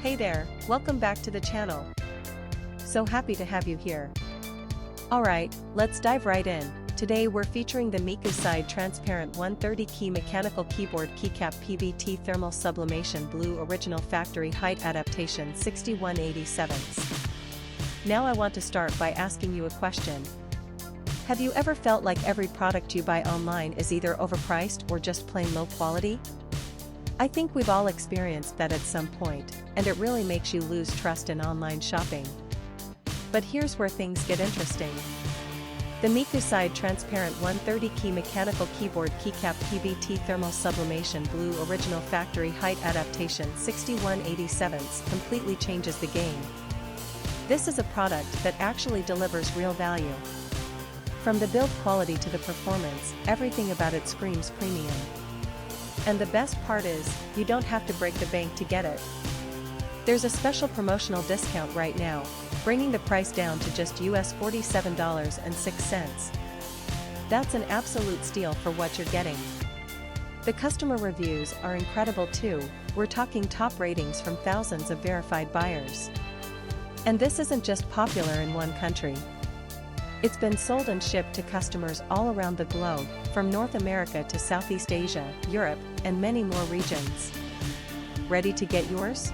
Hey there, welcome back to the channel. So happy to have you here. Alright, let's dive right in. Today we're featuring the Miku Side Transparent 130 key mechanical keyboard Keycap Pbt Thermal Sublimation Blue Original Factory Height Adaptation 6187. Now I want to start by asking you a question. Have you ever felt like every product you buy online is either overpriced or just plain low quality? I think we've all experienced that at some point, and it really makes you lose trust in online shopping. But here's where things get interesting. The Miku Side Transparent 130 key mechanical keyboard Keycap Pbt Thermal Sublimation Blue Original Factory Height Adaptation 6187 completely changes the game. This is a product that actually delivers real value. From the build quality to the performance, everything about it screams premium. And the best part is, you don't have to break the bank to get it. There's a special promotional discount right now, bringing the price down to just US $47.06. That's an absolute steal for what you're getting. The customer reviews are incredible too, we're talking top ratings from thousands of verified buyers. And this isn't just popular in one country. It's been sold and shipped to customers all around the globe, from North America to Southeast Asia, Europe, and many more regions. Ready to get yours?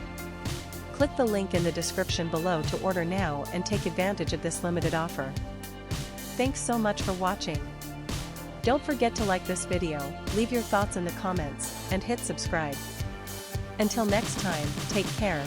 Click the link in the description below to order now and take advantage of this limited offer. Thanks so much for watching. Don't forget to like this video, leave your thoughts in the comments, and hit subscribe. Until next time, take care.